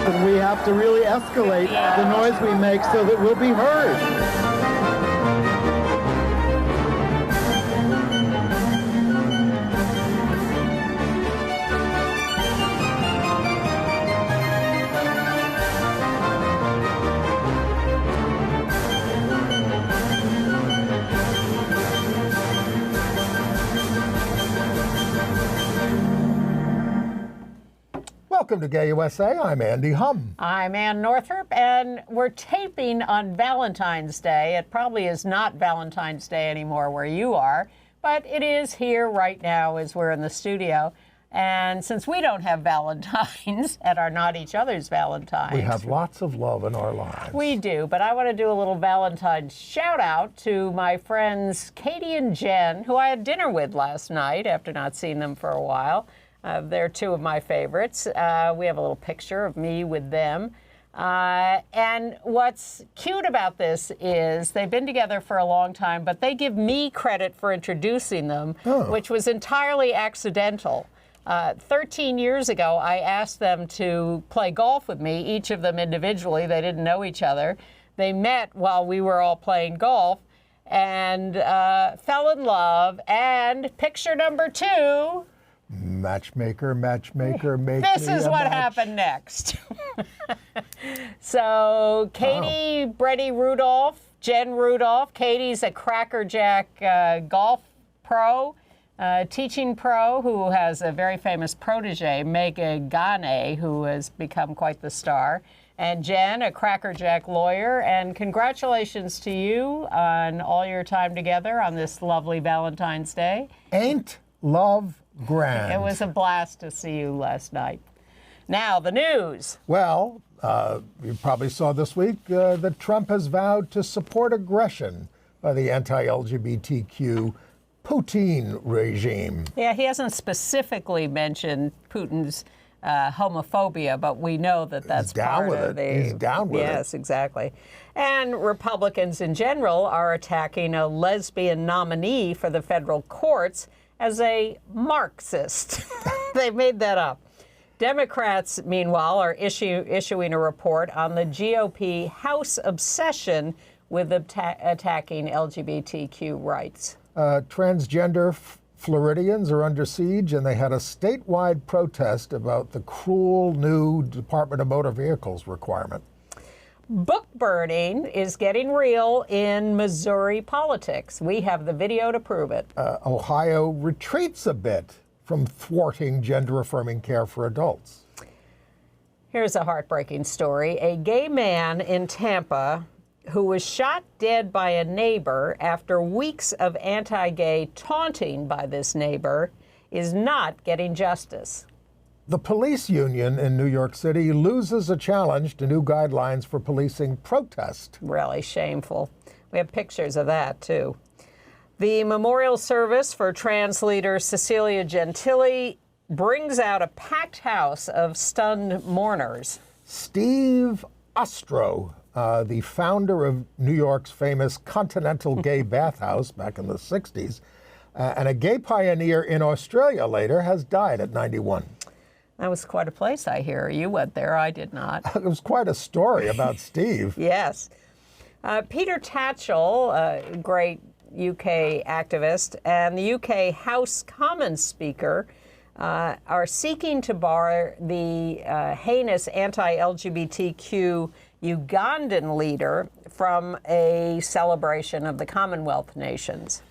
and we have to really escalate the noise we make so that we'll be heard. Welcome to GayUSA. I'm Andy Hum. I'm Ann Northrup, and we're taping on Valentine's Day. It probably is not Valentine's Day anymore where you are, but it is here right now as we're in the studio. And since we don't have Valentines and are not each other's Valentines. We have lots of love in our lives. We do, but I want to do a little Valentine's shout out to my friends Katie and Jen, who I had dinner with last night after not seeing them for a while. They're two of my favorites. We have a little picture of me with them. And what's cute about this is they've been together for a long time, but they give me credit for introducing them, which was entirely accidental. 13 years ago, I asked them to play golf with me, each of them individually. They didn't know each other. They met while we were all playing golf and fell in love. And picture number 2... Matchmaker, matchmaker, make This is what happened next. So Katie, Brady Rudolph, Jen Rudolph. Katie's a crackerjack golf pro, teaching pro who has a very famous protege, Mega Gane, who has become quite the star. And Jen, a crackerjack lawyer. And congratulations to you on all your time together on this lovely Valentine's Day. Ain't love grand? It was a blast to see you last night. Now, the news. Well, you probably saw this week that Trump has vowed to support aggression by the anti-LGBTQ Putin regime. Yeah, he hasn't specifically mentioned Putin's homophobia, but we know that that's part of it. He's down with it. Yes, exactly. And Republicans in general are attacking a lesbian nominee for the federal courts as a Marxist. They made that up. Democrats, meanwhile, are issuing a report on the GOP House obsession with attacking LGBTQ rights. Transgender Floridians are under siege, and they had a statewide protest about the cruel new Department of Motor Vehicles requirement. Book burning is getting real in Missouri politics. We have the video to prove it. Ohio retreats a bit from thwarting gender-affirming care for adults. Here's a heartbreaking story. A gay man in Tampa who was shot dead by a neighbor after weeks of anti-gay taunting by this neighbor is not getting justice. The police union in New York City loses a challenge to new guidelines for policing protest. Really shameful. We have pictures of that, too. The memorial service for trans leader Cecilia Gentilli brings out a packed house of stunned mourners. Steve Ostrow, the founder of New York's famous Continental gay bathhouse back in the 60s, and a gay pioneer in Australia later, has died at 91. That was quite a place, I hear. You went there. I did not. It was quite a story about Steve. Yes. Peter Tatchell, a great UK activist, and the UK House Commons Speaker are seeking to bar the heinous anti-LGBTQ Ugandan leader from a celebration of the Commonwealth nations.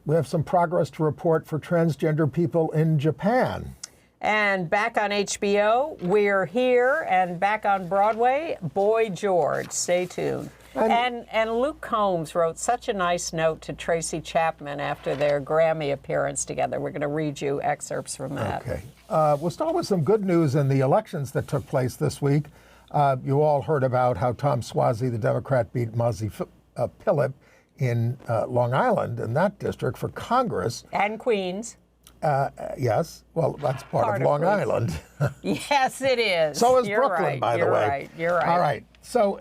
We have some progress to report for transgender people in Japan. And back on HBO, We're Here, and back on Broadway, Boy George. Stay tuned. And Luke Combs wrote such a nice note to Tracy Chapman after their Grammy appearance together. We're going to read you excerpts from that. Okay. We'll start with some good news in the elections that took place this week. You all heard about how Tom Suozzi, the Democrat, beat Mazi Phillip in Long Island in that district for Congress. And Queens. Yes. Well, that's part of Long Island. Yes, it is. So is You're Brooklyn, right. by the You're way. Right. You're right. All right. So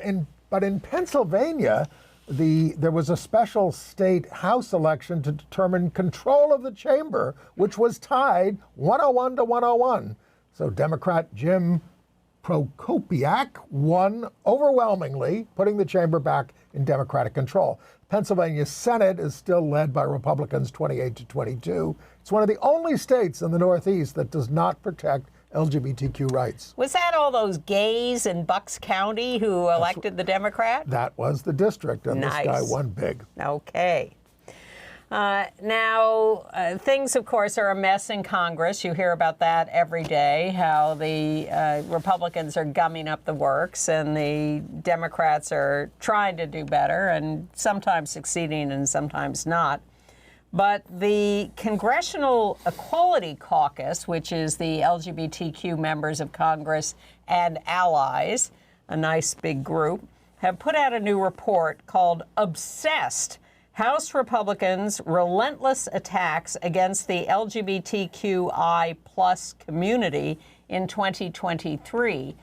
but in Pennsylvania, there was a special state House election to determine control of the chamber, which was tied 101 to 101. So Democrat Jim Prokopiak won overwhelmingly, putting the chamber back in Democratic control. Pennsylvania Senate is still led by Republicans 28-22. It's one of the only states in the Northeast that does not protect LGBTQ rights. Was that all those gays in Bucks County who elected the Democrat? That was the district, and Nice. this guy won big. Okay. Now, things, of course, are a mess in Congress. You hear about that every day, how the Republicans are gumming up the works and the Democrats are trying to do better and sometimes succeeding and sometimes not. But the Congressional Equality Caucus, which is the LGBTQ members of Congress and allies, a nice big group, have put out a new report called Obsessed: House Republicans' Relentless Attacks Against the LGBTQI plus Community in 2023.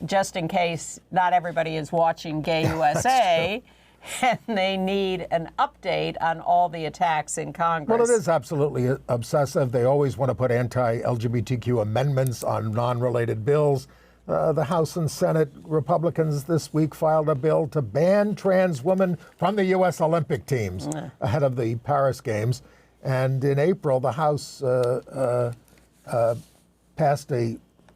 Just in case not everybody is watching GayUSA, and they need an update on all the attacks in Congress. Well, it is absolutely obsessive. They always want to put anti-LGBTQ amendments on non-related bills. The House and Senate Republicans this week filed a bill to ban trans women from the U.S. Olympic teams ahead of the Paris Games. And in April, the House passed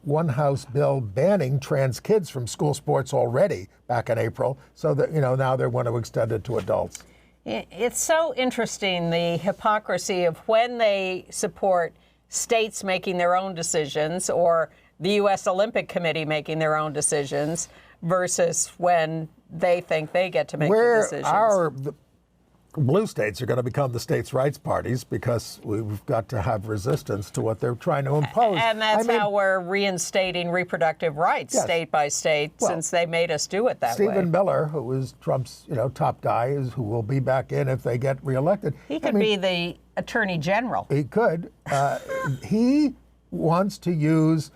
one House bill banning trans kids from school sports already back in April. So that, now they want to extend it to adults. It's so interesting, the hypocrisy of when they support states making their own decisions or the U.S. Olympic Committee making their own decisions versus when they think they get to make the decisions. The blue states are going to become the states' rights parties because we've got to have resistance to what they're trying to impose. And that's how we're reinstating reproductive rights state by state, since they made us do it that way. Stephen Miller, who is Trump's top guy, who will be back in if they get reelected. He could be the Attorney General. He could. He wants to use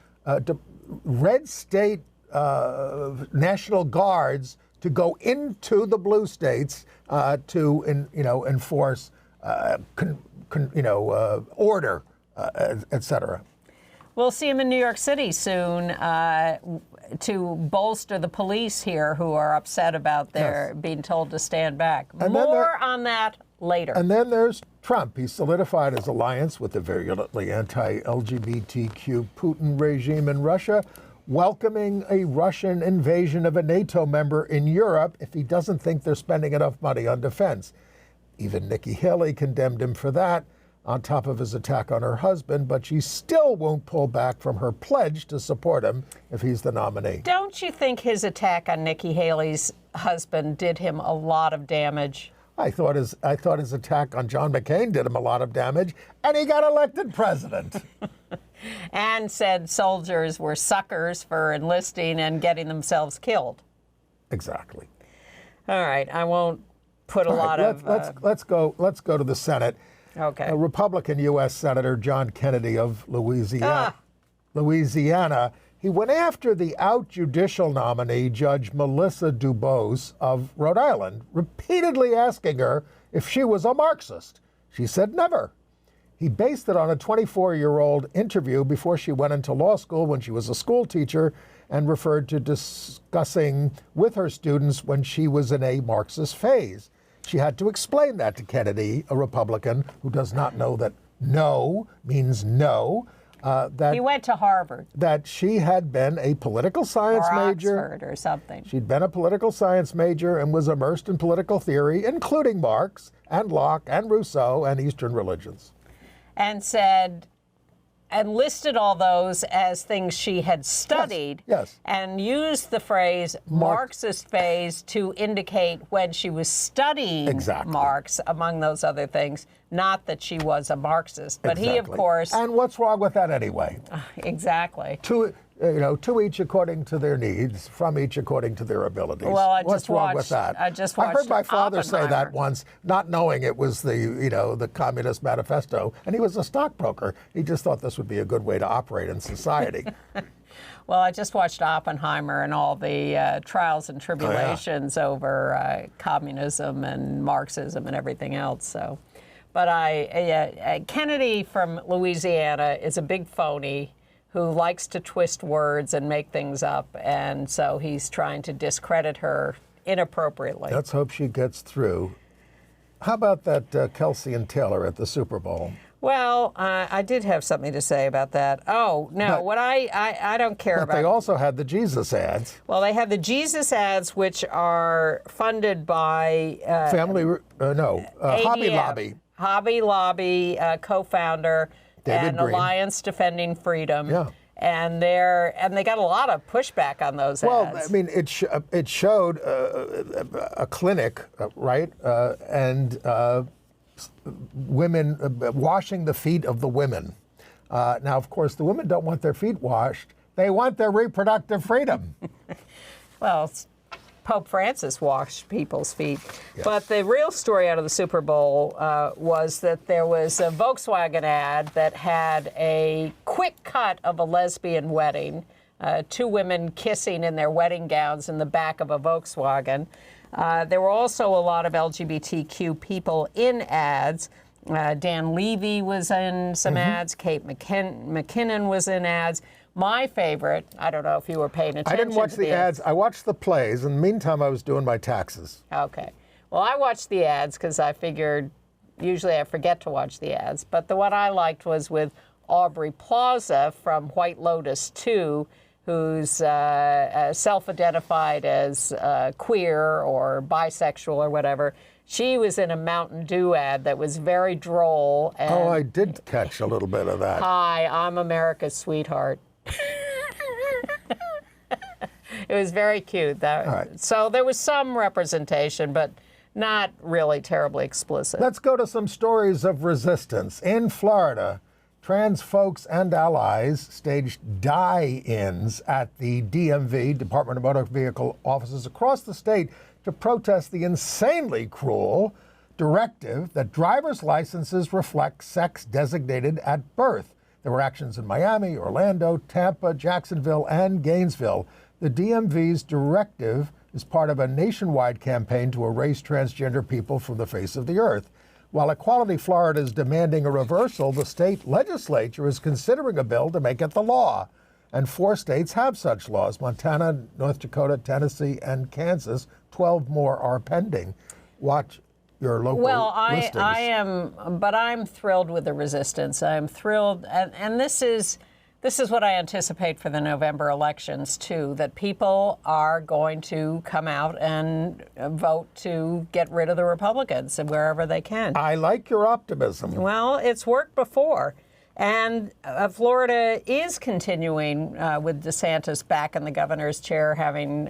red state National Guards to go into the blue states to enforce order, et cetera. We'll see him in New York City soon to bolster the police here who are upset about their being told to stand back. And more on that later. And then there's Trump. He solidified his alliance with the virulently anti-LGBTQ Putin regime in Russia, welcoming a Russian invasion of a NATO member in Europe if he doesn't think they're spending enough money on defense. Even Nikki Haley condemned him for that, on top of his attack on her husband, but she still won't pull back from her pledge to support him if he's the nominee. Don't you think his attack on Nikki Haley's husband did him a lot of damage? I thought his attack on John McCain did him a lot of damage, and he got elected president. And said soldiers were suckers for enlisting and getting themselves killed. Exactly. All right, I won't put let's go to the Senate. Okay. Republican U.S. Senator John Kennedy of Louisiana, he went after the out judicial nominee, Judge Melissa Dubose of Rhode Island, repeatedly asking her if she was a Marxist. She said never. He based it on a 24-year-old interview before she went into law school when she was a school teacher, and referred to discussing with her students when she was in a Marxist phase. She had to explain that to Kennedy, a Republican who does not know that no means no. He went to Harvard. That she had been a political science major. Oxford or something. She'd been a political science major and was immersed in political theory, including Marx and Locke and Rousseau and Eastern religions. And said, and listed all those as things she had studied. Yes. And used the phrase Marxist phase to indicate when she was studying Marx, among those other things, not that she was a Marxist. But he, of course... And what's wrong with that anyway? Exactly. To each according to their needs, from each according to their abilities. Well, what's wrong with that? I heard my father say that once, not knowing it was the Communist Manifesto, and he was a stockbroker. He just thought this would be a good way to operate in society. Well, I just watched Oppenheimer and all the trials and tribulations over communism and Marxism and everything else. So, but Kennedy from Louisiana is a big phony who likes to twist words and make things up, and so he's trying to discredit her inappropriately. Let's hope she gets through. How about that Kelsey and Taylor at the Super Bowl? Well, I did have something to say about that. Oh, no, what I don't care about. But they also had the Jesus ads. Well, they have the Jesus ads, which are funded by Hobby Lobby. Hobby Lobby co-founder and Green. Alliance Defending Freedom. Yeah. And they got a lot of pushback on those ads. Well, I mean, it showed a clinic, right, and women washing the feet of the women. Now, of course, the women don't want their feet washed. They want their reproductive freedom. Well, Pope Francis washed people's feet. Yes. But the real story out of the Super Bowl was that there was a Volkswagen ad that had a quick cut of a lesbian wedding, two women kissing in their wedding gowns in the back of a Volkswagen. There were also a lot of LGBTQ people in ads. Dan Levy was in some ads. Kate McKinnon was in ads. My favorite, I don't know if you were paying attention. I didn't watch the ads. I watched the plays. In the meantime, I was doing my taxes. Okay. Well, I watched the ads because I figured usually I forget to watch the ads. But the one I liked was with Aubrey Plaza from White Lotus 2, who's self-identified as queer or bisexual or whatever. She was in a Mountain Dew ad that was very droll. And, I did catch a little bit of that. Hi, I'm America's sweetheart. It was very cute. Right. So there was some representation, but not really terribly explicit. Let's go to some stories of resistance. In Florida, trans folks and allies staged die-ins at the DMV, Department of Motor Vehicle offices across the state to protest the insanely cruel directive that driver's licenses reflect sex designated at birth. There were actions in Miami, Orlando, Tampa, Jacksonville, and Gainesville. The DMV's directive is part of a nationwide campaign to erase transgender people from the face of the earth. While Equality Florida is demanding a reversal, the state legislature is considering a bill to make it the law. And 4 states have such laws: Montana, North Dakota, Tennessee, and Kansas. 12 more are pending. Watch your local listings. I am, but I'm thrilled with the resistance. I'm thrilled, and this is what I anticipate for the November elections too, that people are going to come out and vote to get rid of the Republicans wherever they can. I like your optimism. Well, it's worked before. And Florida is continuing with DeSantis back in the governor's chair, having,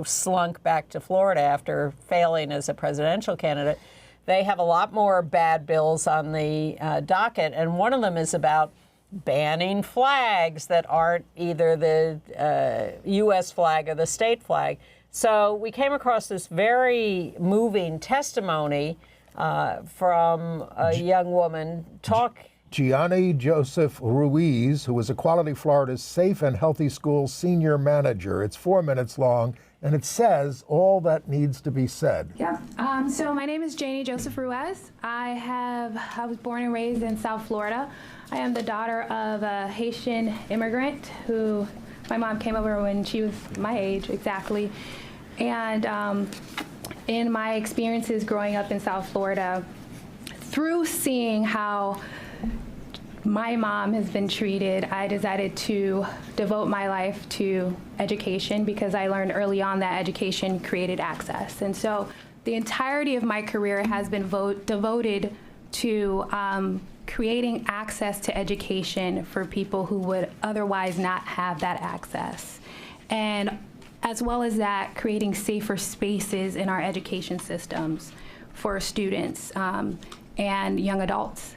slunk back to Florida after failing as a presidential candidate. They have a lot more bad bills on the docket, and one of them is about banning flags that aren't either the U.S. flag or the state flag. So we came across this very moving testimony from a young woman Gianni Joseph Ruiz, who was Equality Florida's Safe and Healthy Schools senior manager. It's 4 minutes long, and it says all that needs to be said. Yeah. So my name is Gianni Joseph Ruiz. I was born and raised in South Florida. I am the daughter of a Haitian immigrant who my mom came over when she was my age exactly. And in my experiences growing up in South Florida, through seeing how my mom has been treated, I decided to devote my life to education because I learned early on that education created access. And so the entirety of my career has been devoted to creating access to education for people who would otherwise not have that access. And as well as that, creating safer spaces in our education systems for students and young adults.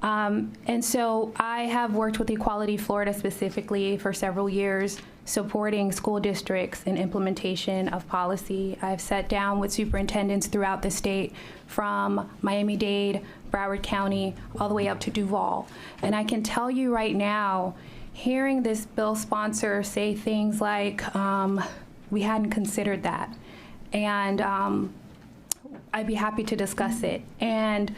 And so I have worked with Equality Florida specifically for several years, supporting school districts in implementation of policy. I've sat down with superintendents throughout the state from Miami-Dade, Broward County, all the way up to Duval. And I can tell you right now, hearing this bill sponsor say things like, we hadn't considered that. And I'd be happy to discuss it. And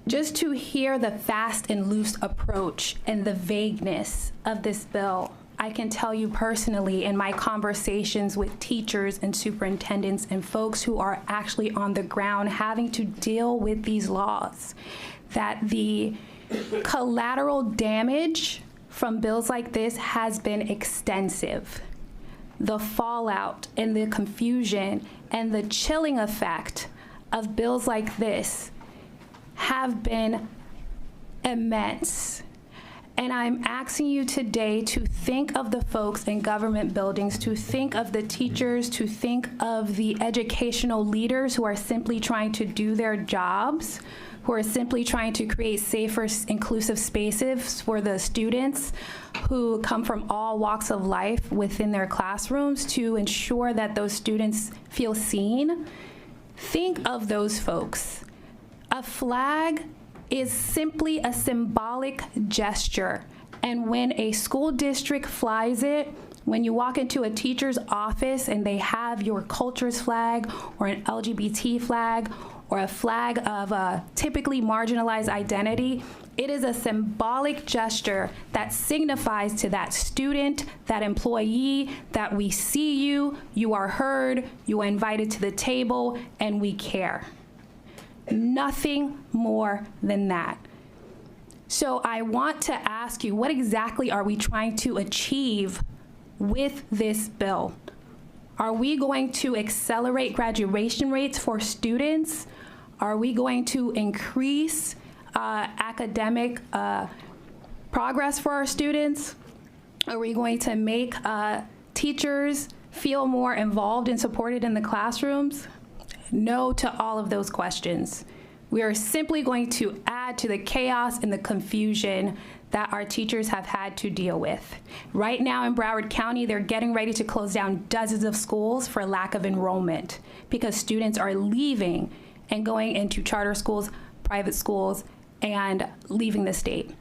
just to hear the fast and loose approach and the vagueness of this bill, I can tell you personally in my conversations with teachers and superintendents and folks who are actually on the ground having to deal with these laws, that the collateral damage from bills like this has been extensive. The fallout and the confusion and the chilling effect of bills like this have been immense. And I'm asking you today to think of the folks in government buildings, to think of the teachers, to think of the educational leaders who are simply trying to do their jobs, who are simply trying to create safer, inclusive spaces for the students who come from all walks of life within their classrooms to ensure that those students feel seen. Think of those folks. A flag is simply a symbolic gesture. And when a school district flies it, when you walk into a teacher's office and they have your culture's flag or an LGBT flag or a flag of a typically marginalized identity, it is a symbolic gesture that signifies to that student, that employee, that we see you, you are heard, you are invited to the table, and we care. Nothing more than that. So I want to ask you, what exactly are we trying to achieve with this bill? Are we going to accelerate graduation rates for students? Are we going to increase academic progress for our students? Are we going to make teachers feel more involved and supported in the classrooms? No to all of those questions. We are simply going to add to the chaos and the confusion that our teachers have had to deal with. Right now in Broward County, they're getting ready to close down dozens of schools for lack of enrollment because students are leaving and going into charter schools, private schools, and leaving the state.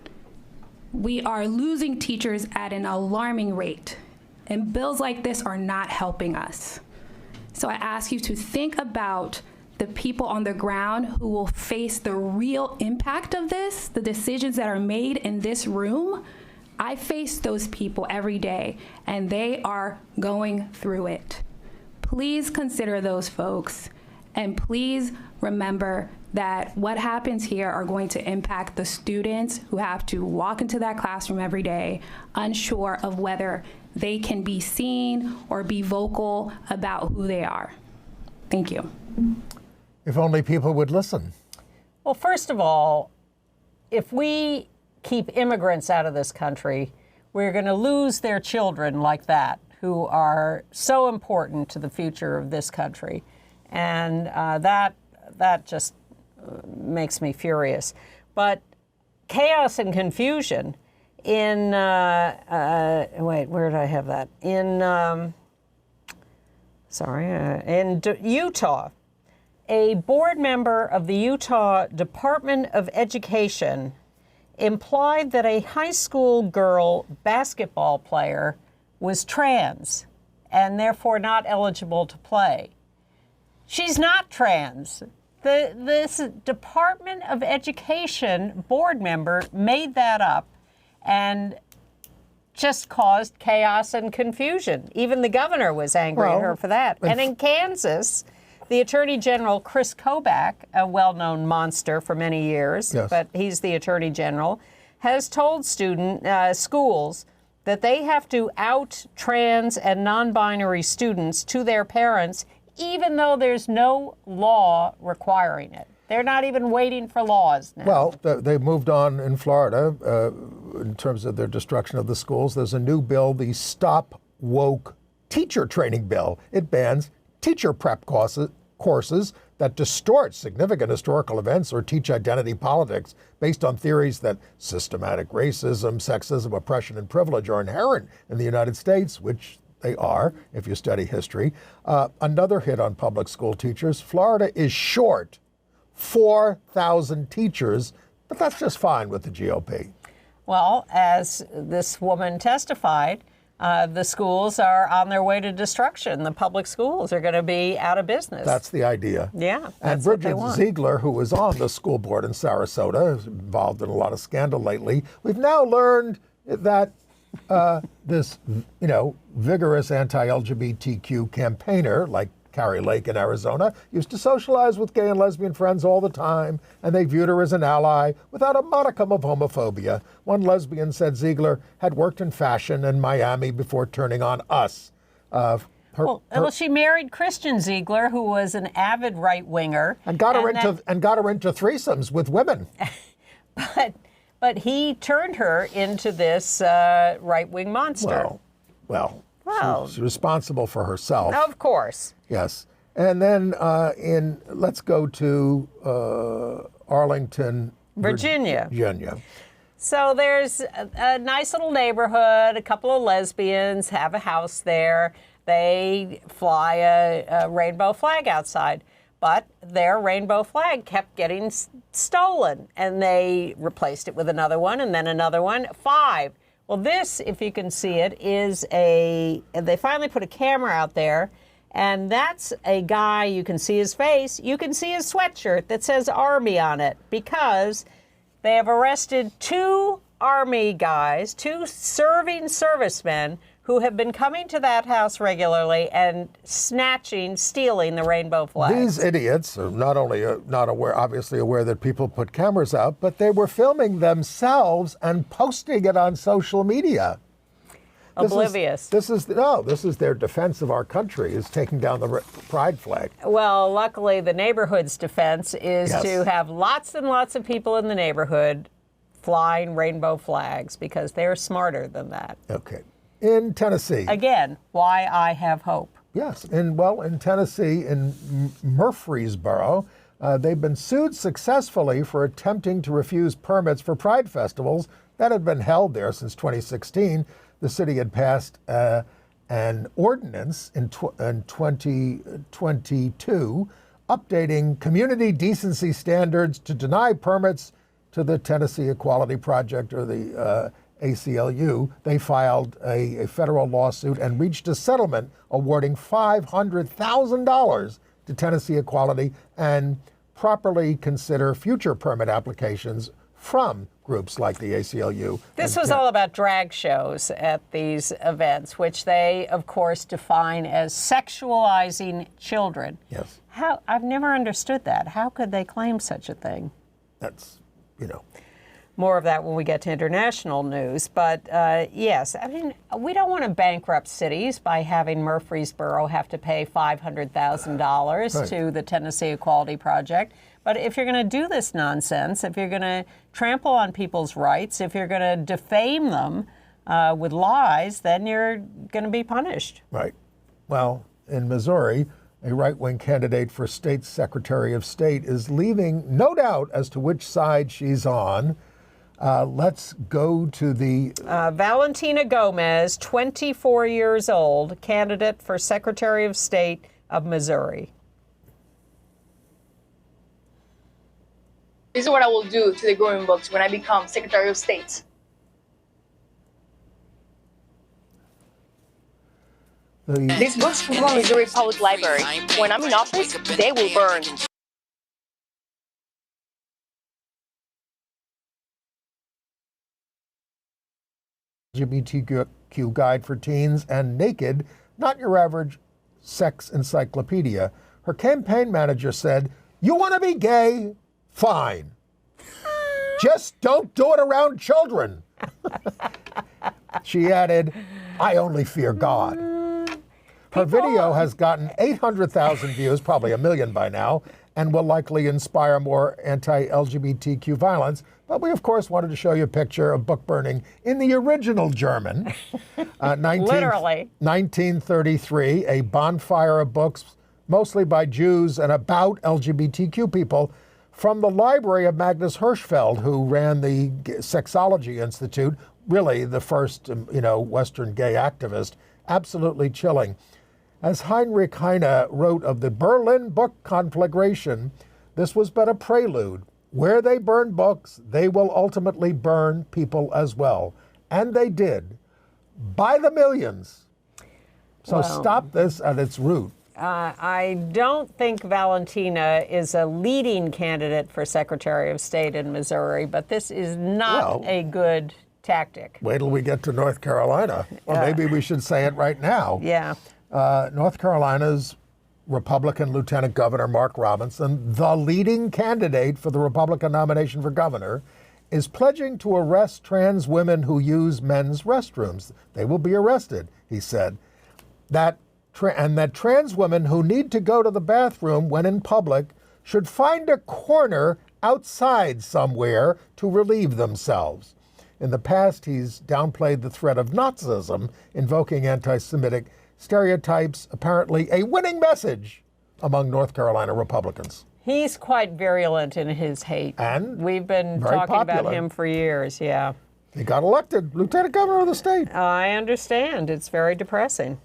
We are losing teachers at an alarming rate, and bills like this are not helping us. So I ask you to think about the people on the ground who will face the real impact of this, the decisions that are made in this room. I face those people every day, and they are going through it. Please consider those folks, and please remember that what happens here are going to impact the students who have to walk into that classroom every day, unsure of whether they can be seen or be vocal about who they are. Thank you. If only people would listen. Well, first of all, if we keep immigrants out of this country, we're going to lose their children like that, who are so important to the future of this country. And that just makes me furious. But chaos and confusion in, wait, where did I have that? In Utah, a board member of the Utah Department of Education implied that a high school girl basketball player was trans and therefore not eligible to play. She's not trans. This Department of Education board member made that up and just caused chaos and confusion. Even the governor was angry at her for that. And in Kansas, the Attorney General, Chris Kobach, a well-known monster for many years, but he's the Attorney General, has told schools that they have to out trans and non-binary students to their parents, even though there's no law requiring it. They're not even waiting for laws now. Well, they moved on in Florida in terms of their destruction of the schools. There's a new bill, the Stop Woke Teacher Training Bill. It bans teacher prep courses that distort significant historical events or teach identity politics based on theories that systematic racism, sexism, oppression, and privilege are inherent in the United States, which they are, if you study history. Another hit on public school teachers. Florida is short 4,000 teachers, but that's just fine with the GOP. Well, as this woman testified, the schools are on their way to destruction. The public schools are going to be out of business. That's the idea. Yeah, and Bridget Ziegler, who was on the school board in Sarasota, is involved in a lot of scandal lately. We've now learned that this, vigorous anti-LGBTQ campaigner, like Carrie Lake in Arizona, used to socialize with gay and lesbian friends all the time, and they viewed her as an ally without a modicum of homophobia. One lesbian said Ziegler had worked in fashion in Miami before turning on Us. Well, she married Christian Ziegler, who was an avid right-winger. And got her into threesomes with women. But he turned her into this right-wing monster. Well, she's responsible for herself. Of course. Yes. And then let's go to Arlington, Virginia. So there's a nice little neighborhood. A couple of lesbians have a house there. They fly a rainbow flag outside. But their rainbow flag kept getting stolen, and they replaced it with another one, and then another one. 5. Well, this, if you can see it, is they finally put a camera out there, and that's a guy, you can see his face, you can see his sweatshirt that says Army on it, because they have arrested 2 Army guys, 2 serving servicemen, who have been coming to that house regularly and stealing the rainbow flags. These idiots are not only obviously aware that people put cameras out, but they were filming themselves and posting it on social media. Oblivious. This is their defense of our country, is taking down the pride flag. Well, luckily the neighborhood's defense is to have lots and lots of people in the neighborhood flying rainbow flags, because they're smarter than that. Okay. In Tennessee. Again, why I have hope. Yes. In Tennessee, in Murfreesboro, they've been sued successfully for attempting to refuse permits for pride festivals that had been held there since 2016. The city had passed an ordinance in 2022 updating community decency standards to deny permits to the Tennessee Equality Project, or the ACLU. They filed a federal lawsuit and reached a settlement awarding $500,000 to Tennessee Equality and properly consider future permit applications from groups like the ACLU. This was all about drag shows at these events, which they, of course, define as sexualizing children. Yes. I've never understood that. How could they claim such a thing? That's, More of that when we get to international news. But yes, I mean, we don't want to bankrupt cities by having Murfreesboro have to pay $500,000 to the Tennessee Equality Project. But if you're going to do this nonsense, if you're going to trample on people's rights, if you're going to defame them with lies, then you're going to be punished. Right. Well, in Missouri, a right-wing candidate for state Secretary of State is leaving no doubt as to which side she's on. Let's go to the... Valentina Gomez, 24 years old, candidate for Secretary of State of Missouri. This is what I will do to the growing books when I become Secretary of State. These books from the Missouri Public Library, when I'm in office, they will burn. LGBTQ guide for teens and Naked, not your average sex encyclopedia. Her campaign manager said, "You want to be gay? Fine. Just don't do it around children." She added, "I only fear God." Her video has gotten 800,000 views, probably 1 million by now, and will likely inspire more anti-LGBTQ violence. But we, of course, wanted to show you a picture of book burning in the original German. Literally. 1933, a bonfire of books, mostly by Jews and about LGBTQ people, from the library of Magnus Hirschfeld, who ran the Sexology Institute, really the first, Western gay activist. Absolutely chilling. As Heinrich Heine wrote of the Berlin book conflagration, this was but a prelude. Where they burn books, they will ultimately burn people as well. And they did. by the millions. So Well, stop this at its root. I don't think Valentina is a leading candidate for Secretary of State in Missouri, but this is not a good tactic. Wait till we get to North Carolina. Or maybe we should say it right now. Yeah. North Carolina's Republican Lieutenant Governor Mark Robinson, the leading candidate for the Republican nomination for governor, is pledging to arrest trans women who use men's restrooms. They will be arrested, he said. That trans women who need to go to the bathroom when in public should find a corner outside somewhere to relieve themselves. In the past, he's downplayed the threat of Nazism, invoking anti-Semitic stereotypes, apparently a winning message among North Carolina Republicans. He's quite virulent in his hate. And we've been very talking popular. about him for years, yeah. He got elected lieutenant governor of the state. I understand. It's very depressing.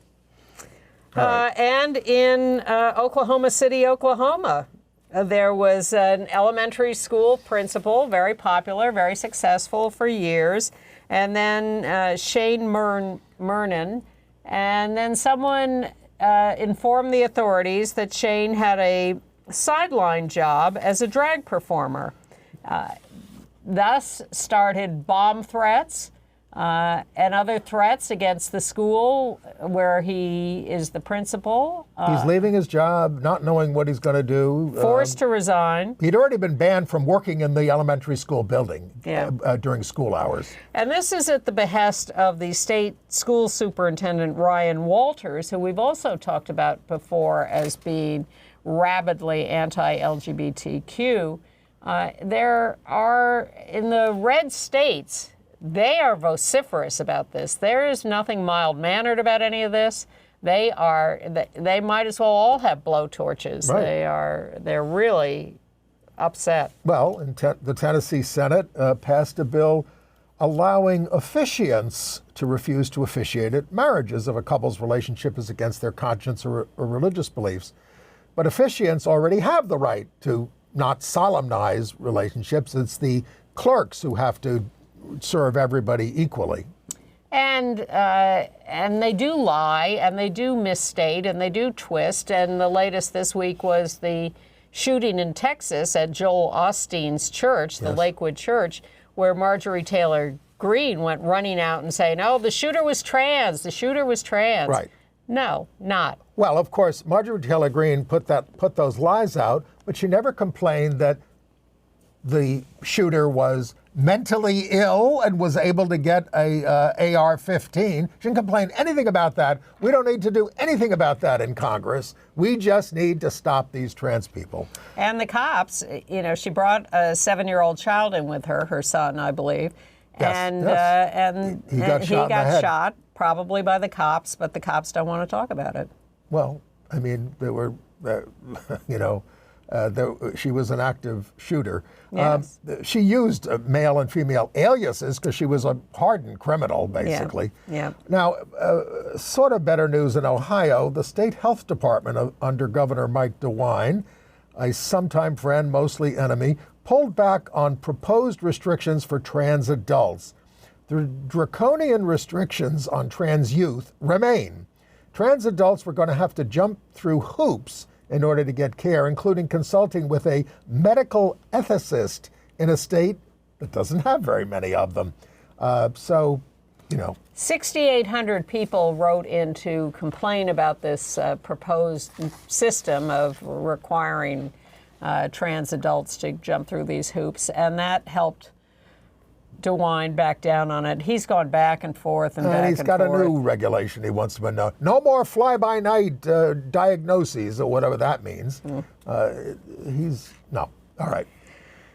Right. And in Oklahoma City, Oklahoma, there was an elementary school principal, very popular, very successful for years, and then Shane Murnan, and then someone informed the authorities that Shane had a sideline job as a drag performer. Thus started bomb threats and other threats against the school where he is the principal. He's leaving his job, not knowing what he's going to do. Forced to resign. He'd already been banned from working in the elementary school building Yeah. During school hours. And this is at the behest of the state school superintendent, Ryan Walters, who we've also talked about before as being rabidly anti-LGBTQ. There are, in the red states, they are vociferous about this. There is nothing mild-mannered about any of this. They might as well all have blowtorches. Right. They're really upset. Well, the Tennessee Senate passed a bill allowing officiants to refuse to officiate at marriages if a couple's relationship is against their conscience or religious beliefs. But officiants already have the right to not solemnize relationships. It's the clerks who have to serve everybody equally. And they do lie, and they do misstate, and they do twist. And the latest this week was the shooting in Texas at Joel Osteen's church, the Lakewood Church, where Marjorie Taylor Greene went running out and saying, "Oh, the shooter was trans. The shooter was trans." Right. No, not. Well, of course, Marjorie Taylor Greene put those lies out, but she never complained that the shooter was mentally ill and was able to get a AR-15. She didn't complain anything about that. We don't need to do anything about that in Congress. We just need to stop these trans people. And the cops, she brought a 7-year-old child in with her son, I believe. Yes, And he got shot in the head. shot, probably by the cops, but the cops don't want to talk about it. Well, I mean, they were, she was an active shooter. Yes. She used male and female aliases because she was a hardened criminal, basically. Yeah. Now, sort of better news in Ohio, the state health department under Governor Mike DeWine, a sometime friend, mostly enemy, pulled back on proposed restrictions for trans adults. The draconian restrictions on trans youth remain. Trans adults were going to have to jump through hoops in order to get care, including consulting with a medical ethicist in a state that doesn't have very many of them. 6,800 people wrote in to complain about this proposed system of requiring trans adults to jump through these hoops, and that helped DeWine back down on it. He's gone back and forth and back and forth. He's got a new regulation he wants to know. No more fly-by-night diagnoses or whatever that means. No. All right.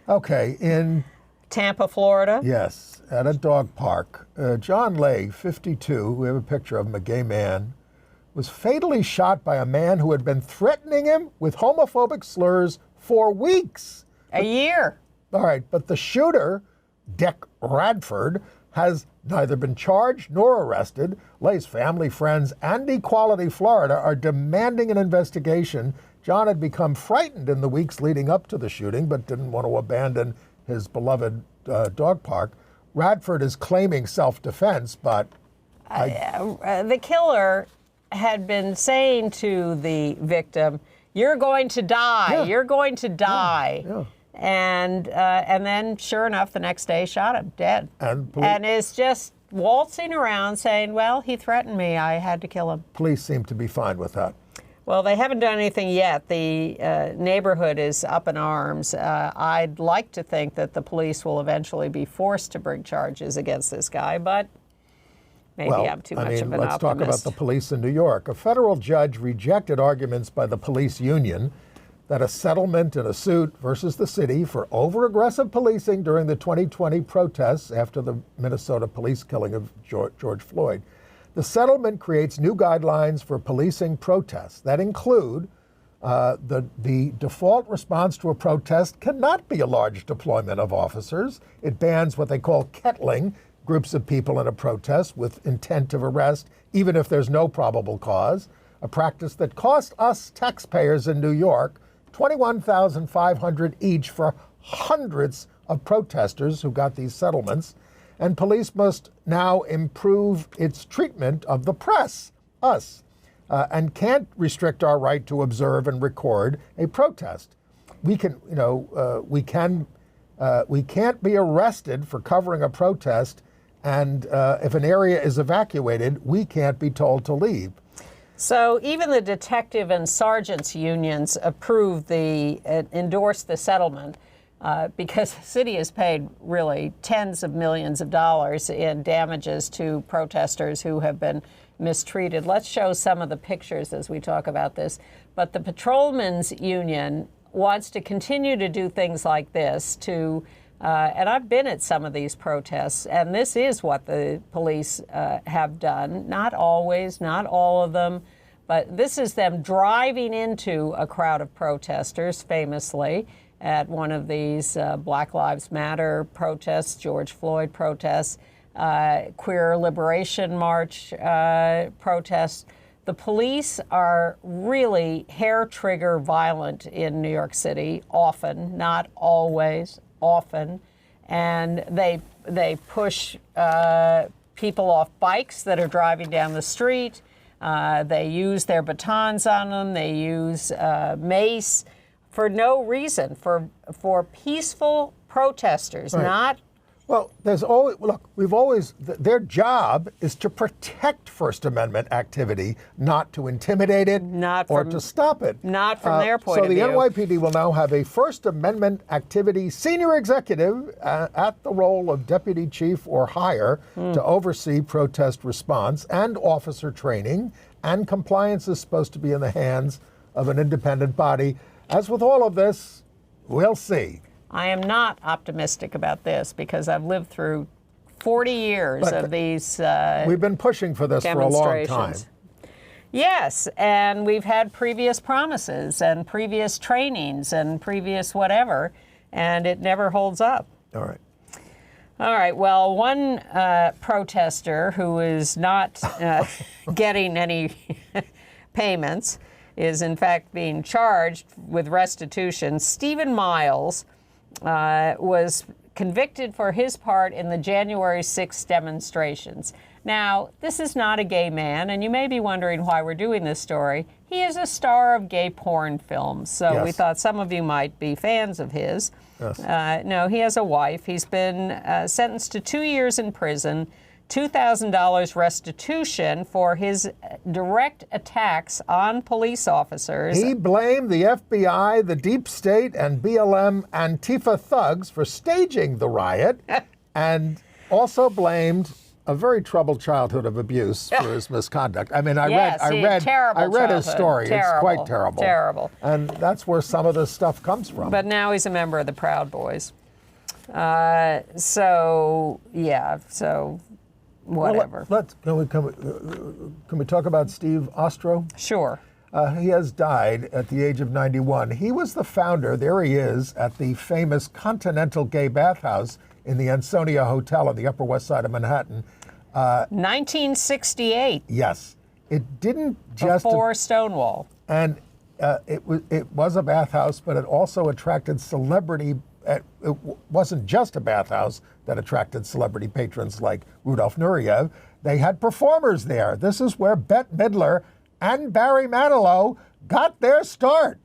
Okay, in Tampa, Florida? Yes, at a dog park. John Lay, 52, we have a picture of him, a gay man, was fatally shot by a man who had been threatening him with homophobic slurs for weeks. A year. All right, but the shooter, Dick Radford, has neither been charged nor arrested. Lay's family, friends, and Equality Florida are demanding an investigation. John had become frightened in the weeks leading up to the shooting, but didn't want to abandon his beloved dog park. Radford is claiming self-defense, but the killer had been saying to the victim, "You're going to die. Yeah. You're going to die." Yeah. And then, sure enough, the next day, shot him dead. And is just waltzing around saying, "Well, he threatened me. I had to kill him." police seem to be fine with that. Well, they haven't done anything yet. The neighborhood is up in arms. I'd like to think that the police will eventually be forced to bring charges against this guy, but maybe I'm too much of an let's optimist. talk about the police in New York. A federal judge rejected arguments by the police union that a settlement in a suit versus the city for over-aggressive policing during the 2020 protests after the Minnesota police killing of George Floyd. The settlement creates new guidelines for policing protests that include the default response to a protest cannot be a large deployment of officers. It bans what they call kettling, groups of people in a protest with intent of arrest, even if there's no probable cause, a practice that cost us taxpayers in New York $21,500 each for hundreds of protesters who got these settlements. And police must now improve its treatment of the press, us, and can't restrict our right to observe and record a protest. We can't be arrested for covering a protest, and if an area is evacuated, we can't be told to leave. So even the detective and sergeants unions endorsed the settlement because the city has paid really tens of millions of dollars in damages to protesters who have been mistreated. Let's show some of the pictures as we talk about this. But the patrolmen's union wants to continue to do things like this and I've been at some of these protests, and this is what the police have done. Not always, not all of them, but this is them driving into a crowd of protesters, famously, at one of these Black Lives Matter protests, George Floyd protests, Queer Liberation March protests. The police are really hair-trigger violent in New York City, often, not always, often, and they push people off bikes that are driving down the street. They use their batons on them. They use mace for no reason, for peaceful protesters, right. not. Well, their job is to protect First Amendment activity, not to intimidate it or to stop it. Not from their point of view. So the NYPD will now have a First Amendment activity senior executive at the role of deputy chief or higher to oversee protest response and officer training, and compliance is supposed to be in the hands of an independent body. As with all of this, we'll see. I am not optimistic about this because I've lived through 40 years of these we've been pushing for this for a long time. Yes, and we've had previous promises and previous trainings and previous whatever, and it never holds up. All right. All right, well, one protester who is not getting any payments is in fact being charged with restitution. Stephen Miles was convicted for his part in the January 6th demonstrations. Now, this is not a gay man, and you may be wondering why we're doing this story. He is a star of gay porn films, so we thought some of you might be fans of his. Yes. No, he has a wife. He's been sentenced to 2 years in prison, $2,000 restitution for his direct attacks on police officers. He blamed the FBI, the deep state, and BLM Antifa thugs for staging the riot, and also blamed a very troubled childhood of abuse for his misconduct. I mean, I read his story. Terrible, it's quite terrible. Terrible. And that's where some of this stuff comes from. But now he's a member of the Proud Boys. Whatever. Well, can we talk about Steve Ostrow? Sure. He has died at the age of 91. He was the founder, there he is, at the famous Continental gay bathhouse in the Ansonia Hotel on the Upper West Side of Manhattan. 1968. Yes. It didn't just... Before Stonewall. And it was a bathhouse, but it also attracted celebrity... It wasn't just a bathhouse that attracted celebrity patrons like Rudolf Nureyev. they had performers there. This is where Bette Midler and Barry Manilow got their start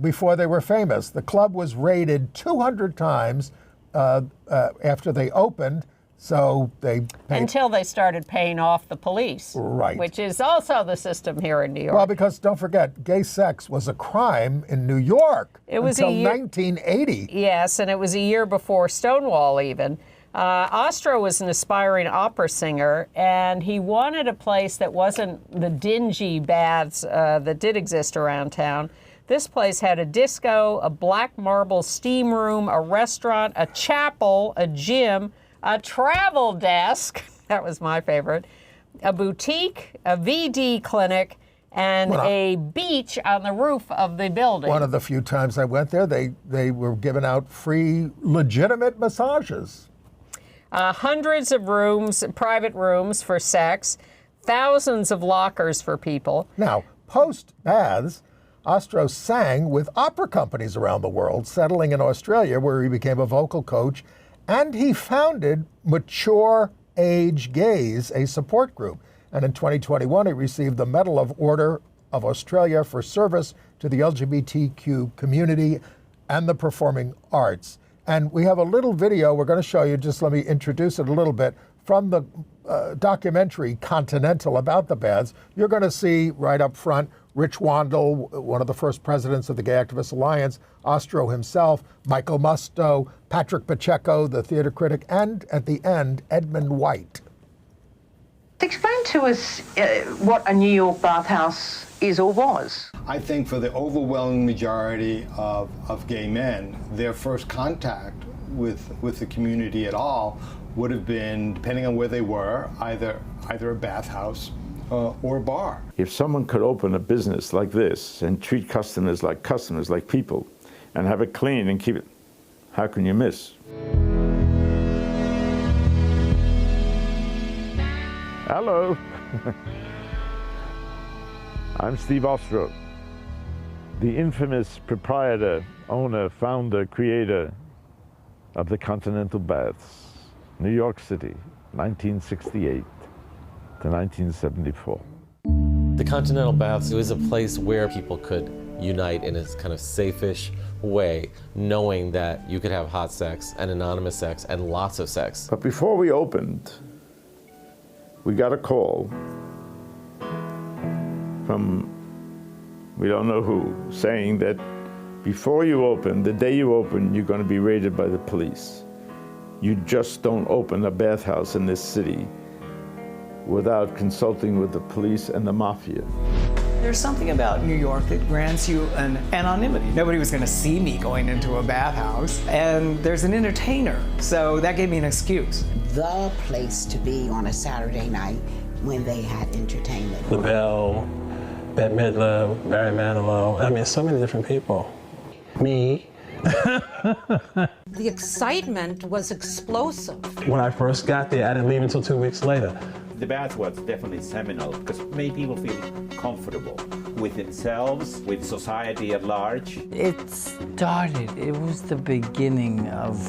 before they were famous. The club was raided 200 times after they opened. So they until they started paying off the police, right? Which is also the system here in New York. Well, because don't forget, gay sex was a crime in New York until 1980. Yes, and it was a year before Stonewall even. Ostrow was an aspiring opera singer, and he wanted a place that wasn't the dingy baths that did exist around town. This place had a disco, a black marble steam room, a restaurant, a chapel, a gym, a travel desk, that was my favorite, a boutique, a VD clinic, and a beach on the roof of the building. One of the few times I went there, they were giving out free, legitimate massages. Hundreds of rooms, private rooms for sex, thousands of lockers for people. Now, post-baths, Ostrow sang with opera companies around the world, settling in Australia, where he became a vocal coach, and he founded Mature Age Gays, a support group. And in 2021, he received the Medal of Order of Australia for service to the LGBTQ community and the performing arts. And we have a little video we're going to show you, just let me introduce it a little bit, from the documentary Continental about the baths. You're going to see right up front Rich Wandel, one of the first presidents of the Gay Activist Alliance, Ostrow himself, Michael Musto, Patrick Pacheco, the theater critic, and at the end, Edmund White. Explain to us what a New York bathhouse is or was. I think for the overwhelming majority of gay men, their first contact with the community at all would have been, depending on where they were, either a bathhouse or a bar. If someone could open a business like this and treat customers, like people, and have it clean and keep it, how can you miss? Hello. I'm Steve Ostrow, the infamous proprietor, owner, founder, creator of the Continental Baths, New York City, 1968 to 1974. The Continental Baths was a place where people could unite in a kind of safe-ish way, knowing that you could have hot sex and anonymous sex and lots of sex. But before we opened, we got a call from we don't know who, saying that before you open, the day you open, you're going to be raided by the police. You just don't open a bathhouse in this city without consulting with the police and the mafia. There's something about New York that grants you an anonymity. Nobody was going to see me going into a bathhouse, and there's an entertainer, so that gave me an excuse. The place to be on a Saturday night when they had entertainment. The Bell, Bette Midler, Barry Manilow, I mean, so many different people. Me. The excitement was explosive. When I first got there, I didn't leave until 2 weeks later. The bath was definitely seminal because it made people feel comfortable with themselves, with society at large. It was the beginning of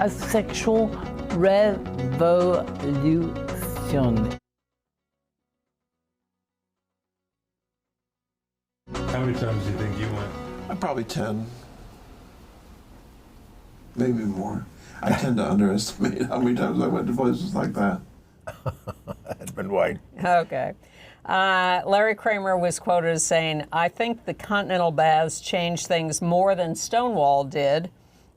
a sexual revolution. How many times do you think you went? Probably 10, maybe more. I tend to underestimate how many times I went to places like that. Edmund White. Okay. Larry Kramer was quoted as saying, "I think the Continental Baths changed things more than Stonewall did.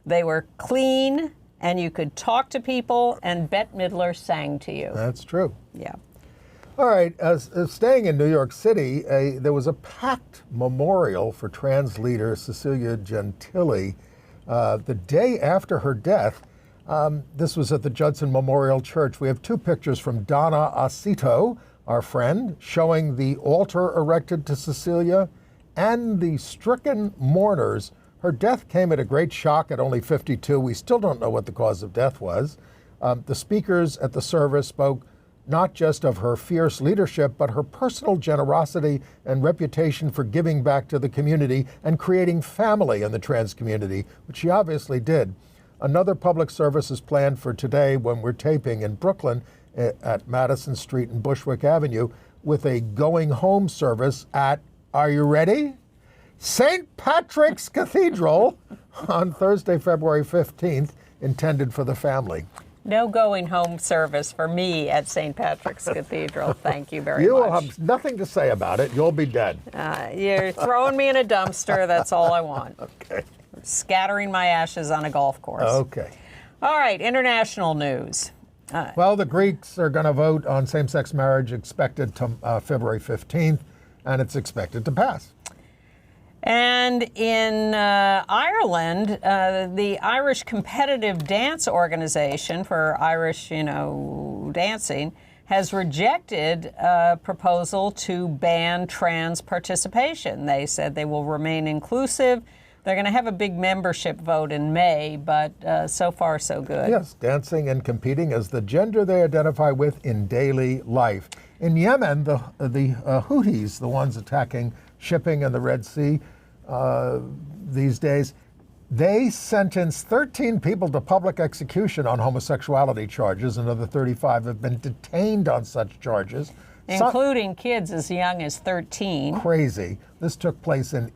They were clean, and you could talk to people, and Bette Midler sang to you." That's true. Yeah. All right, staying in New York City, there was a packed memorial for trans leader Cecilia Gentilli the day after her death. This was at the Judson Memorial Church. We have two pictures from Donna Acito, our friend, showing the altar erected to Cecilia and the stricken mourners. Her death came at a great shock at only 52. We still don't know what the cause of death was. The speakers at the service spoke not just of her fierce leadership, but her personal generosity and reputation for giving back to the community and creating family in the trans community, which she obviously did. Another public service is planned for today when we're taping in Brooklyn at Madison Street and Bushwick Avenue with a going home service at, are you ready? St. Patrick's Cathedral on Thursday, February 15th, intended for the family. No going home service for me at St. Patrick's Cathedral. Thank you very much. You will have nothing to say about it. You'll be dead. You're throwing me in a dumpster. That's all I want. Okay. Scattering my ashes on a golf course. Okay. All right, international news. Well, the Greeks are going to vote on same-sex marriage expected to February 15th, and it's expected to pass. And in Ireland, the Irish Competitive Dance Organization for Irish, dancing has rejected a proposal to ban trans participation. They said they will remain inclusive. They're going to have a big membership vote in May, but so far so good. Yes, dancing and competing as the gender they identify with in daily life. In Yemen, the Houthis, the ones attacking shipping in the Red Sea these days, they sentenced 13 people to public execution on homosexuality charges. Another 35 have been detained on such charges. Including kids as young as 13. Crazy. This took place in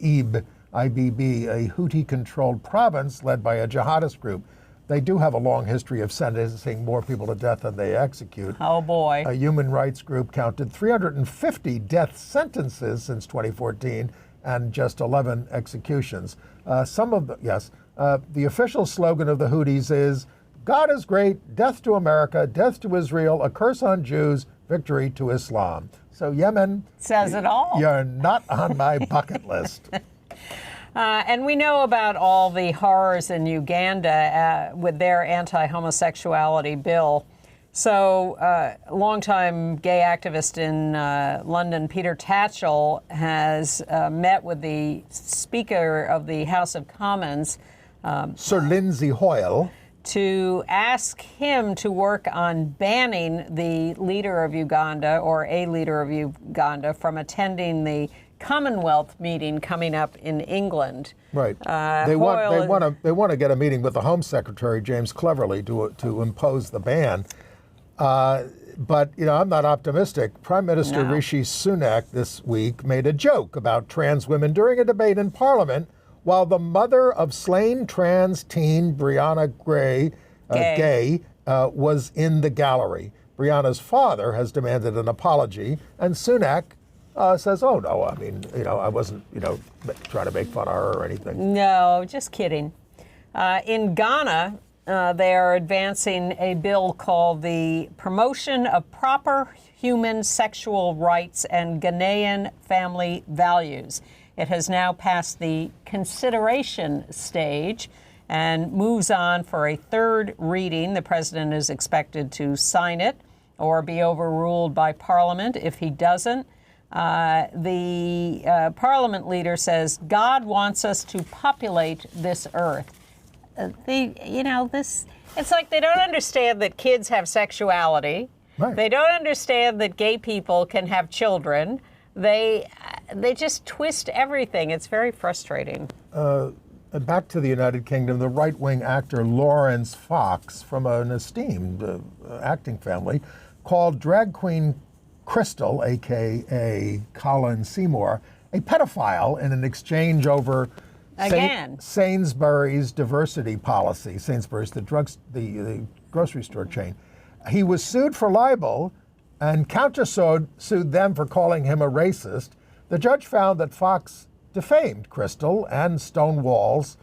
IBB, a Houthi-controlled province led by a jihadist group. They do have a long history of sentencing more people to death than they execute. Oh, boy. A human rights group counted 350 death sentences since 2014 and just 11 executions. The official slogan of the Houthis is, God is great, death to America, death to Israel, a curse on Jews, victory to Islam. So Yemen says it all. You're not on my bucket list. And we know about all the horrors in Uganda with their anti-homosexuality bill. So, longtime gay activist in London, Peter Tatchell, has met with the Speaker of the House of Commons, Sir Lindsay Hoyle, to ask him to work on banning the leader of Uganda, or a leader of Uganda, from attending the Commonwealth meeting coming up in England. Right. They want to get a meeting with the Home Secretary, James Cleverly, to impose the ban. But I'm not optimistic. Prime Minister Rishi Sunak this week made a joke about trans women during a debate in Parliament, while the mother of slain trans teen Brianna Gay was in the gallery. Brianna's father has demanded an apology, and Sunak says, "Oh no, I wasn't, trying to make fun of her or anything." No, just kidding. In Ghana, they are advancing a bill called the Promotion of Proper Human Sexual Rights and Ghanaian Family Values. It has now passed the consideration stage and moves on for a third reading. The president is expected to sign it or be overruled by Parliament. If he doesn't, the Parliament leader says, God wants us to populate this earth. It's like they don't understand that kids have sexuality. Right. They don't understand that gay people can have children. They just twist everything. It's very frustrating. Back to the United Kingdom, the right-wing actor Lawrence Fox, from an esteemed acting family, called drag queen Crystal, a.k.a. Colin Seymour, a pedophile in an exchange over Sainsbury's diversity policy. Sainsbury's, the grocery store chain. He was sued for libel and countersued them for calling him a racist. The judge found that Fox defamed Crystal and Stonewall's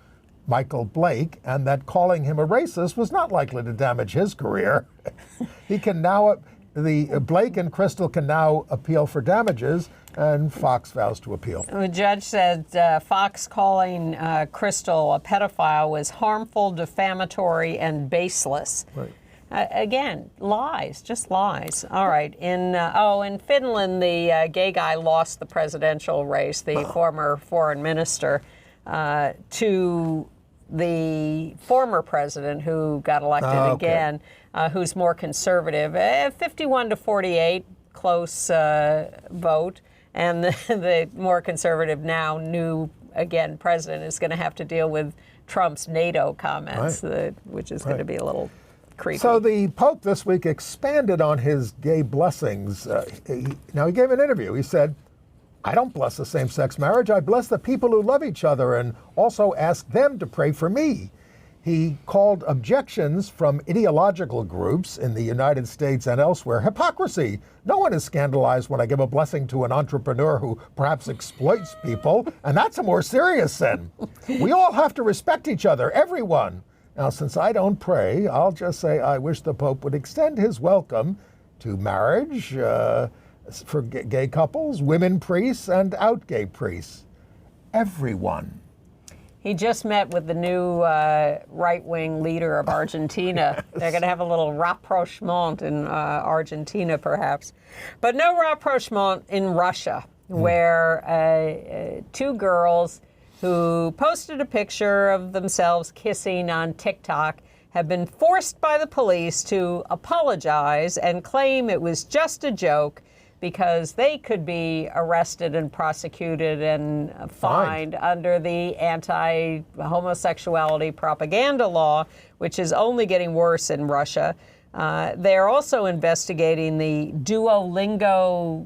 Michael Blake, and that calling him a racist was not likely to damage his career. Blake and Crystal can now appeal for damages, and Fox vows to appeal. The judge said Fox calling Crystal a pedophile was harmful, defamatory, and baseless. Right. Again, lies, just lies. All right. In Finland, the gay guy lost the presidential race, the former foreign minister, to the former president who got elected again, who's more conservative. 51-48, close vote. And the more conservative now, new, again, president is going to have to deal with Trump's NATO comments, which is going to be a little creepy. So the Pope this week expanded on his gay blessings. Now, he gave an interview. He said, I don't bless the same-sex marriage. I bless the people who love each other and also ask them to pray for me. He called objections from ideological groups in the United States and elsewhere hypocrisy. No one is scandalized when I give a blessing to an entrepreneur who perhaps exploits people, and that's a more serious sin. We all have to respect each other, everyone. Now, since I don't pray, I'll just say I wish the Pope would extend his welcome to marriage for gay couples, women priests, and out gay priests. Everyone. He just met with the new right-wing leader of Argentina. They're going to have a little rapprochement in Argentina, perhaps. But no rapprochement in Russia, where two girls who posted a picture of themselves kissing on TikTok have been forced by the police to apologize and claim it was just a joke, because they could be arrested and prosecuted and fined under the anti-homosexuality propaganda law, which is only getting worse in Russia. They're also investigating the Duolingo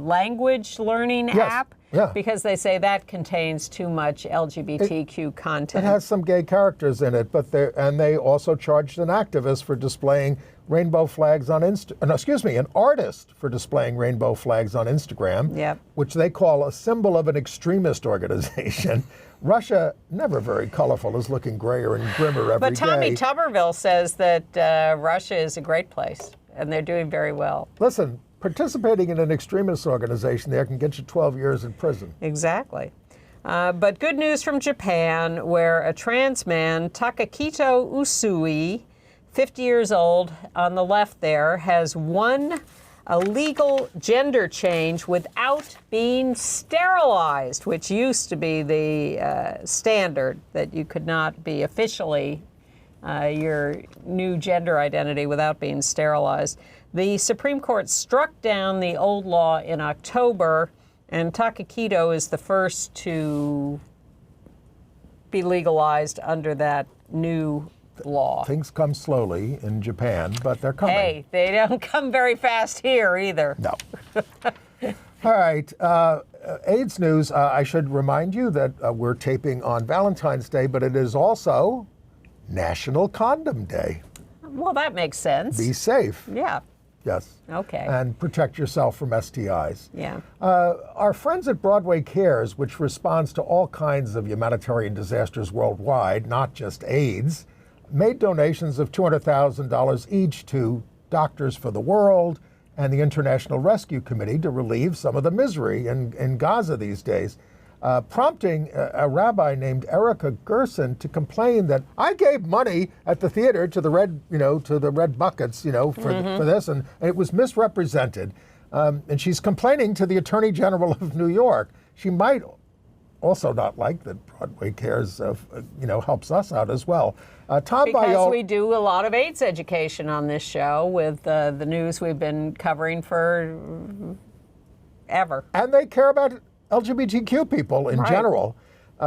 language learning app, because they say that contains too much LGBTQ content. It has some gay characters in it, but they also charged an activist for displaying rainbow flags on an artist for displaying rainbow flags on Instagram, which they call a symbol of an extremist organization. Russia, never very colorful, is looking grayer and grimmer every day. But Tommy Tuberville says that Russia is a great place, and they're doing very well. Listen, participating in an extremist organization there can get you 12 years in prison. Exactly. But good news from Japan, where a trans man, Takakito Usui, 50 years old, on the left there, has won a legal gender change without being sterilized, which used to be the standard, that you could not be officially your new gender identity without being sterilized. The Supreme Court struck down the old law in October, and Takakito is the first to be legalized under that new law. Things come slowly in Japan, but they're coming. Hey, they don't come very fast here either. No. All right. AIDS news. I should remind you that we're taping on Valentine's Day, but it is also National Condom Day. Well, that makes sense. Be safe. Yeah. Yes. Okay. And protect yourself from STIs. Yeah. Our friends at Broadway Cares, which responds to all kinds of humanitarian disasters worldwide, not just AIDS, made donations of $200,000 each to Doctors for the World and the International Rescue Committee to relieve some of the misery in Gaza these days, prompting a rabbi named Erica Gerson to complain that I gave money at the theater to the red buckets, for this, and it was misrepresented. And she's complaining to the Attorney General of New York. She might also not like that Broadway Cares, helps us out as well. Because we do a lot of AIDS education on this show with the news we've been covering for ever. And they care about LGBTQ people in general.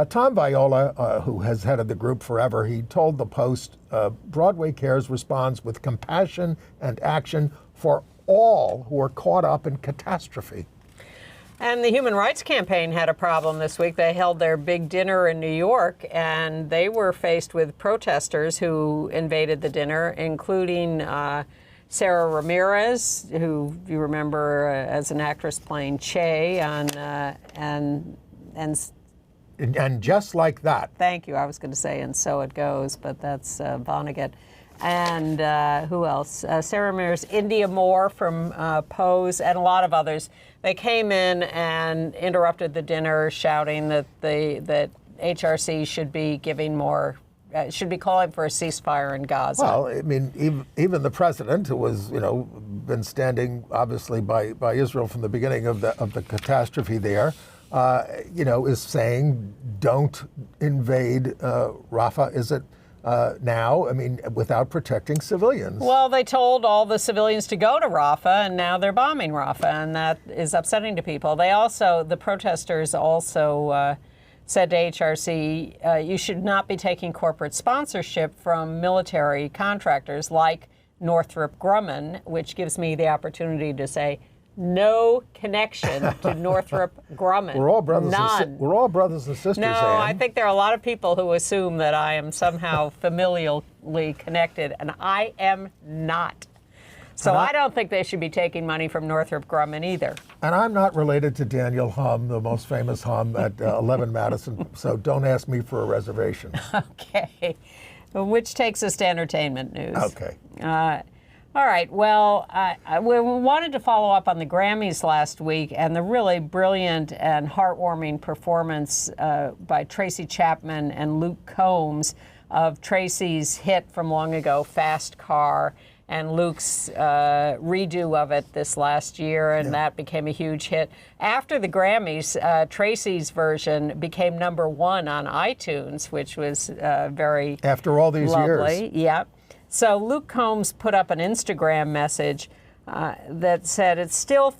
Tom Viola, who has headed the group forever, he told the Post, Broadway Cares responds with compassion and action for all who are caught up in catastrophe. And the Human Rights Campaign had a problem this week. They held their big dinner in New York, and they were faced with protesters who invaded the dinner, including Sarah Ramirez, who you remember as an actress playing Che on And Just Like That. Thank you. I was going to say And So It Goes, but that's Vonnegut. And who else? Sarah Ramirez, India Moore from Pose, and a lot of others. They came in and interrupted the dinner, shouting that that HRC should be giving more, should be calling for a ceasefire in Gaza. Well, I mean, even the president, who was, been standing obviously by Israel from the beginning of the catastrophe there, is saying, don't invade Rafah. Is it? Now, without protecting civilians. Well, they told all the civilians to go to Rafah, and now they're bombing Rafah, and that is upsetting to people. The protesters also said to HRC, you should not be taking corporate sponsorship from military contractors like Northrop Grumman, which gives me the opportunity to say no connection to Northrop Grumman. We're all brothers. None. We're all brothers and sisters. No, Ann. I think there are a lot of people who assume that I am somehow familially connected, and I am not. So I don't think they should be taking money from Northrop Grumman either. And I'm not related to Daniel Hum, the most famous Hum at 11 Madison, so don't ask me for a reservation. Okay. Which takes us to entertainment news. Okay. All right. Well, we wanted to follow up on the Grammys last week and the really brilliant and heartwarming performance by Tracy Chapman and Luke Combs of Tracy's hit from long ago, Fast Car, and Luke's redo of it this last year, and that became a huge hit. After the Grammys, Tracy's version became #1 on iTunes, which was very after all these lovely. years. Yeah. So Luke Combs put up an Instagram message that said it's still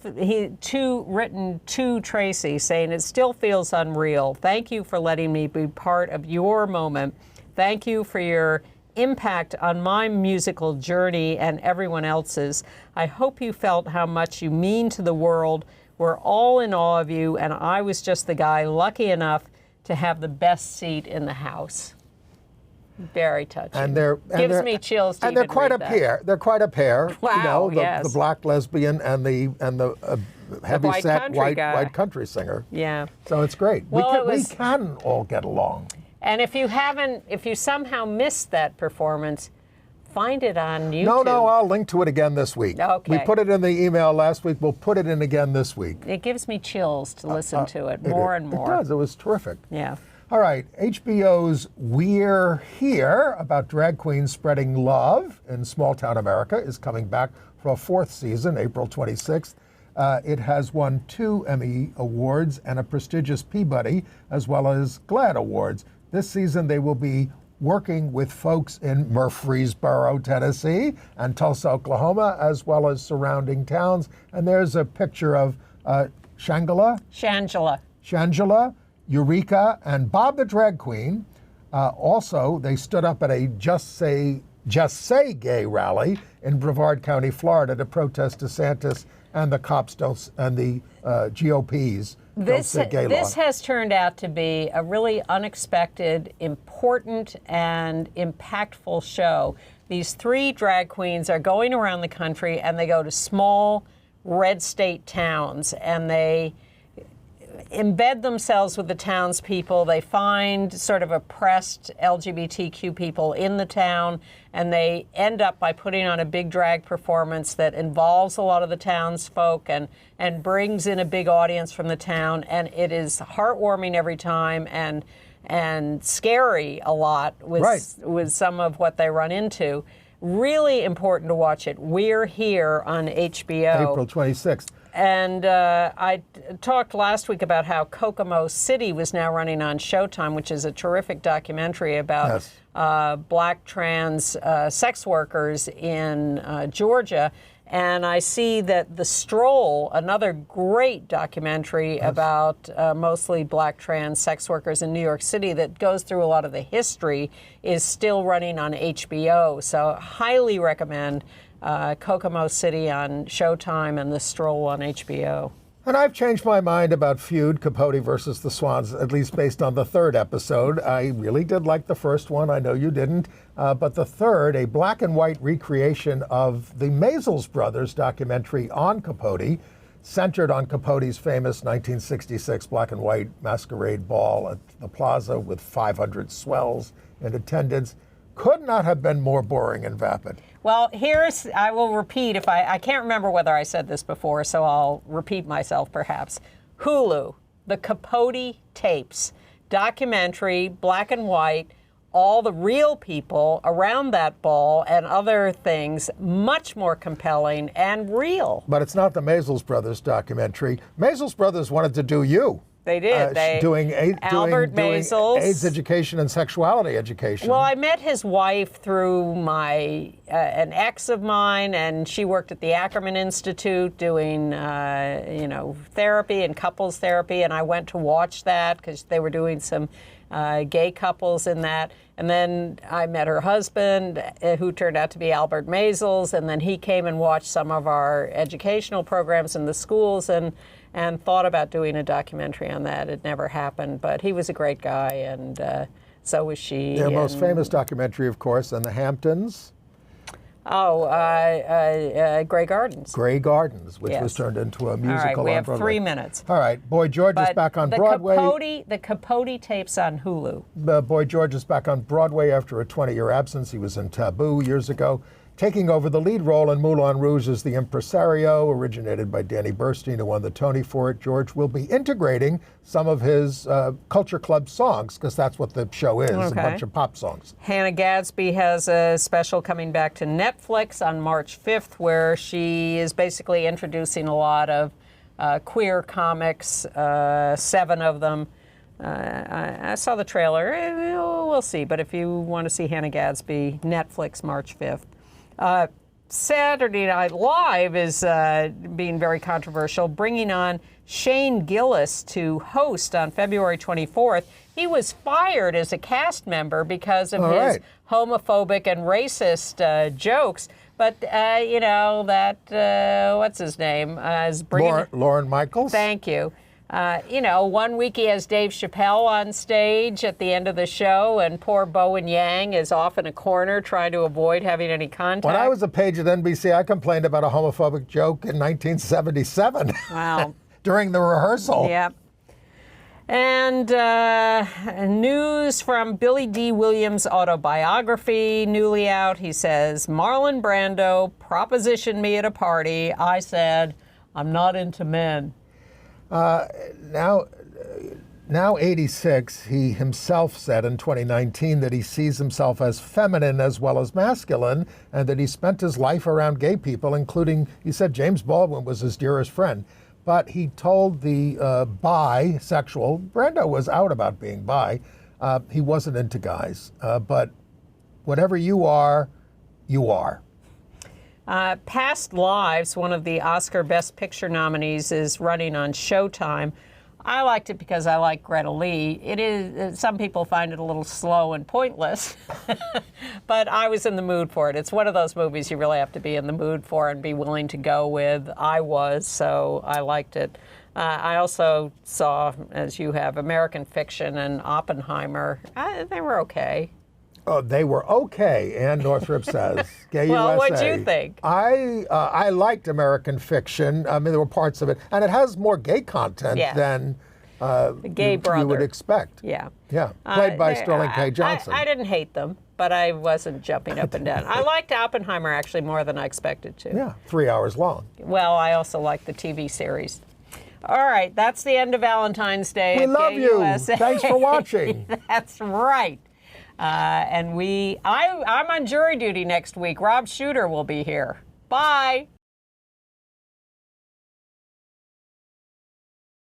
written to Tracy, saying it still feels unreal. Thank you for letting me be part of your moment. Thank you for your impact on my musical journey and everyone else's. I hope you felt how much you mean to the world. We're all in awe of you, and I was just the guy lucky enough to have the best seat in the house. Very touching. And gives me chills to and they're even quite read a pair. They're quite a pair. Wow, you know, yes. the black lesbian and the heavy set white country singer. Yeah. So it's great. Well, we can all get along. And if you somehow missed that performance, find it on YouTube. No, I'll link to it again this week. Okay. We put it in the email last week. We'll put it in again this week. It gives me chills to listen to it more and more. It does. It was terrific. Yeah. All right. HBO's We're Here, about drag queens spreading love in small town America, is coming back for a 4th season, April 26th. It has won 2 Emmy Awards and a prestigious Peabody, as well as GLAAD Awards. This season, they will be working with folks in Murfreesboro, Tennessee, and Tulsa, Oklahoma, as well as surrounding towns. And there's a picture of Shangela, Eureka, and Bob the Drag Queen. Also, they stood up at a Just Say Gay rally in Brevard County, Florida, to protest DeSantis and the cops and the GOP's Don't Say Gay law. This has turned out to be a really unexpected, important, and impactful show. These 3 drag queens are going around the country, and they go to small red state towns, and they embed themselves with the townspeople. They find sort of oppressed LGBTQ people in the town, and they end up by putting on a big drag performance that involves a lot of the townsfolk and brings in a big audience from the town. And it is heartwarming every time and scary a lot with some of what they run into. Really important to watch it. We're Here on HBO. April 26th. And I talked last week about how Kokomo City was now running on Showtime, which is a terrific documentary about black trans sex workers in Georgia. And I see that The Stroll, another great documentary about mostly black trans sex workers in New York City that goes through a lot of the history, is still running on HBO. So highly recommend Kokomo City on Showtime and The Stroll on HBO. And I've changed my mind about Feud, Capote versus the Swans, at least based on the 3rd episode. I really did like the first one. I know you didn't. But the 3rd, a black and white recreation of the Maysles Brothers documentary on Capote, centered on Capote's famous 1966 black and white masquerade ball at the Plaza with 500 swells in attendance, could not have been more boring and vapid. Well, I will repeat, I can't remember whether I said this before, so I'll repeat myself perhaps. Hulu, the Capote tapes, documentary, black and white, all the real people around that ball and other things, much more compelling and real. But it's not the Maysles Brothers documentary. Maysles Brothers wanted to do you. They did. Doing Albert Maysles. AIDS education and sexuality education. Well, I met his wife through an ex of mine, and she worked at the Ackerman Institute doing, therapy and couples therapy, and I went to watch that because they were doing some gay couples in that. And then I met her husband, who turned out to be Albert Maysles, and then he came and watched some of our educational programs in the schools and thought about doing a documentary on that. It never happened, but he was a great guy, and so was she. Their most famous documentary, of course, in the Hamptons. Grey Gardens. Grey Gardens, which was turned into a musical. All right, we have Broadway. 3 minutes. All right, Boy George is back on Broadway. The Capote tapes on Hulu. Boy George is back on Broadway after a 20-year absence. He was in Taboo years ago, taking over the lead role in Moulin Rouge as the impresario, originated by Danny Burstein, who won the Tony for it. George will be integrating some of his Culture Club songs, because that's what the show is, a bunch of pop songs. Hannah Gadsby has a special coming back to Netflix on March 5th, where she is basically introducing a lot of queer comics, 7 of them. I saw the trailer. We'll see. But if you want to see Hannah Gadsby, Netflix, March 5th. Saturday Night Live is being very controversial, bringing on Shane Gillis to host on February 24th. He was fired as a cast member because of his homophobic and racist jokes. But, what's his name? Is Lorne Michaels? Thank you. 1 week he has Dave Chappelle on stage at the end of the show, and poor Bowen Yang is off in a corner trying to avoid having any contact. When I was a page at NBC, I complained about a homophobic joke in 1977. Wow. During the rehearsal. Yep. And news from Billy D. Williams' autobiography, newly out. He says, Marlon Brando propositioned me at a party. I said, I'm not into men. Now 86, he himself said in 2019 that he sees himself as feminine as well as masculine, and that he spent his life around gay people, including, he said James Baldwin was his dearest friend. But he told the bisexual, Brando was out about being bi, he wasn't into guys. But whatever you are, you are. Past Lives, one of the Oscar Best Picture nominees, is running on Showtime. I liked it because I like Greta Lee. It is, some people find it a little slow and pointless, but I was in the mood for it. It's one of those movies you really have to be in the mood for and be willing to go with. I was, so I liked it. I also saw, as you have, American Fiction and Oppenheimer. They were okay. Oh, they were okay, Ann Northrup says. GayUSA. Well, what'd you think? I liked American Fiction. I mean, there were parts of it, and it has more gay content than you would expect. Yeah. Yeah, played by Sterling K. Johnson. I didn't hate them, but I wasn't jumping up and down. I liked Oppenheimer actually more than I expected to. Yeah, 3 hours long. Well, I also liked the TV series. All right, that's the end of Valentine's Day. We love you. Thanks for watching. That's right. And I'm on jury duty next week. Rob Shooter will be here. Bye.